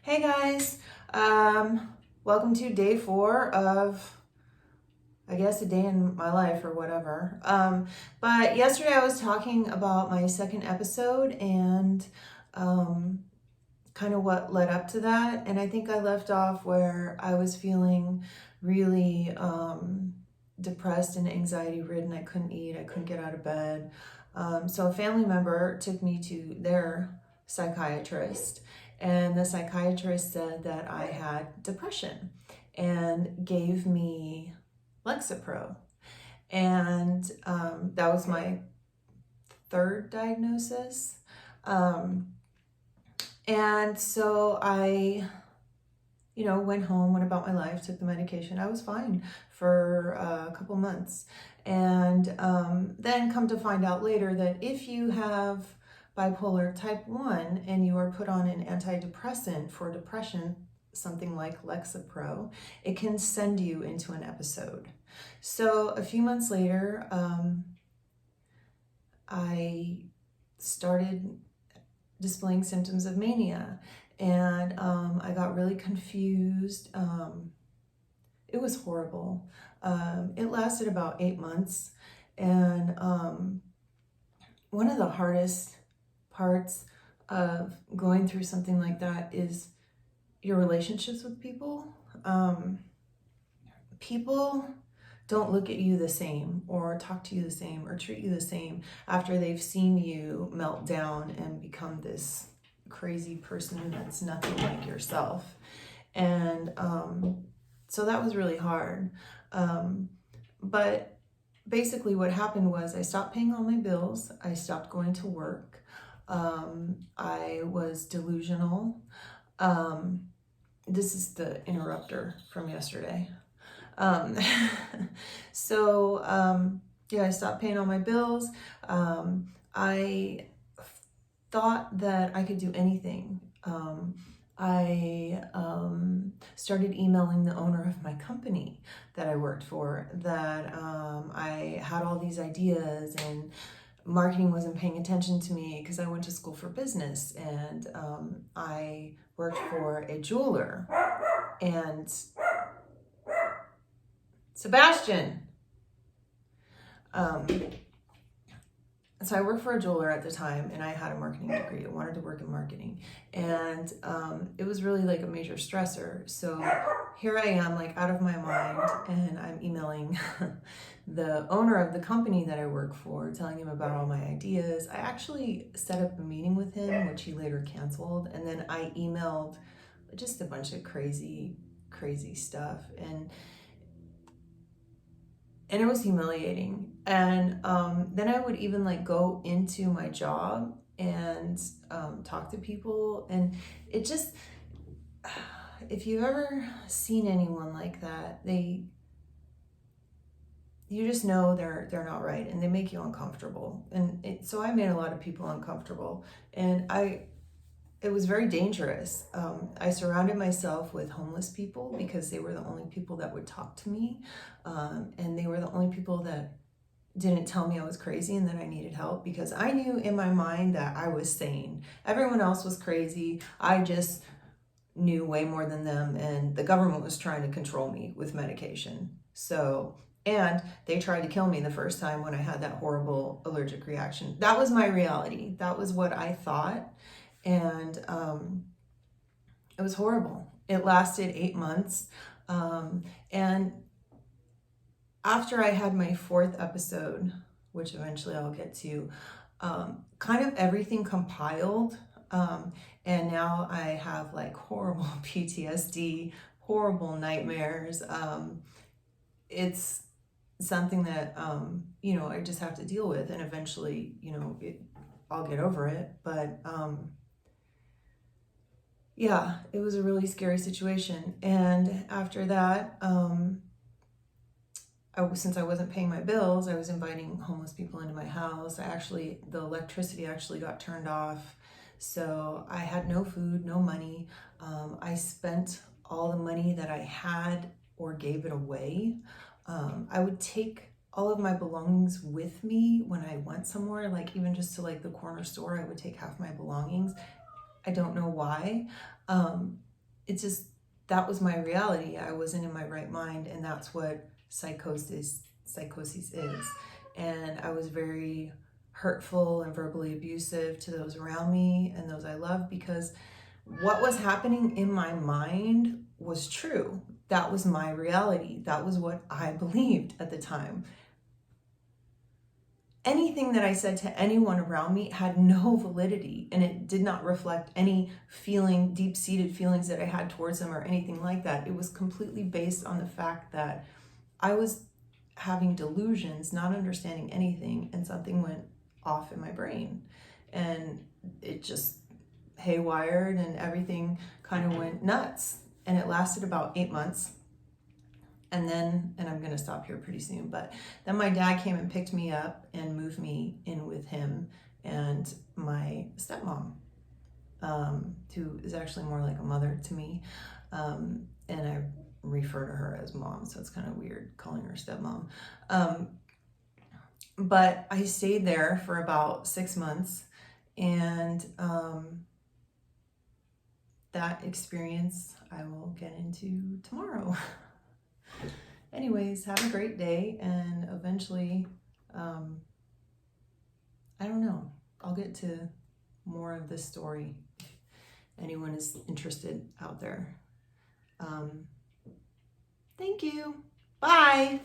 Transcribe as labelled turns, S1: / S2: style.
S1: Hey guys, welcome to day 4 of, I guess, a day in my life or whatever. But yesterday I was talking about my second episode and kind of what led up to that. And I think I left off where I was feeling really depressed and anxiety ridden. I couldn't eat, I couldn't get out of bed. So a family member took me to their psychiatrist, and the psychiatrist said that I had depression and gave me Lexapro. And that was my third diagnosis. And so I, went home, went about my life, took the medication. I was fine for a couple months. And then come to find out later that if you have bipolar type 1 and you are put on an antidepressant for depression, something like Lexapro, it can send you into an episode. So a few months later, I started displaying symptoms of mania, and I got really confused. It was horrible. It lasted about 8 months, and one of the hardest parts of going through something like that is your relationships with people. People don't look at you the same or talk to you the same or treat you the same after they've seen you melt down and become this crazy person that's nothing like yourself. And so that was really hard. But basically what happened was I stopped paying all my bills. I stopped going to work. I was delusional. This is the interrupter from yesterday. I stopped paying all my bills. I thought that I could do anything. I started emailing the owner of my company that I worked for, that I had all these ideas and marketing wasn't paying attention to me because I went to school for business, and I worked for a jeweler. And Sebastian. So I worked for a jeweler at the time, and I had a marketing degree. I wanted to work in marketing, and it was really like a major stressor. So here I am, like out of my mind, and I'm emailing the owner of the company that I work for, telling him about all my ideas. I actually set up a meeting with him, which he later canceled, and then I emailed just a bunch of crazy stuff, and it was humiliating. And then I would even like go into my job and talk to people, and it just, if you've ever seen anyone like that, you just know they're not right, and they make you uncomfortable. And so I made a lot of people uncomfortable, and it was very dangerous. I surrounded myself with homeless people because they were the only people that would talk to me. And they were the only people that didn't tell me I was crazy and that I needed help, because I knew in my mind that I was sane. Everyone else was crazy. I just knew way more than them, and the government was trying to control me with medication. And they tried to kill me the first time when I had that horrible allergic reaction. That was my reality. That was what I thought. And it was horrible. It lasted 8 months. And after I had my 4th episode, which eventually I'll get to, kind of everything compiled. And now I have like horrible PTSD, horrible nightmares. It's something that, I just have to deal with, and eventually, I'll get over it. But yeah, it was a really scary situation. And after that, since I wasn't paying my bills, I was inviting homeless people into my house. The electricity actually got turned off. So I had no food, no money. I spent all the money that I had or gave it away. I would take all of my belongings with me when I went somewhere, like even just to like the corner store, I would take half my belongings. I don't know why. it just, that was my reality. I wasn't in my right mind, and that's what psychosis is. And I was very hurtful and verbally abusive to those around me and those I love, because what was happening in my mind was true. That was my reality. That was what I believed at the time. Anything that I said to anyone around me had no validity, and it did not reflect any feeling, deep-seated feelings that I had towards them or anything like that. It was completely based on the fact that I was having delusions, not understanding anything, and something went off in my brain. And it just haywired, and everything kind of went nuts. And it lasted about 8 months. And then, and I'm going to stop here pretty soon, but then my dad came and picked me up and moved me in with him and my stepmom, who is actually more like a mother to me. And I refer to her as mom, so it's kind of weird calling her stepmom. But I stayed there for about 6 months, and that experience I will get into tomorrow. Anyways, have a great day, and eventually, I don't know, I'll get to more of this story if anyone is interested out there. Thank you. Bye.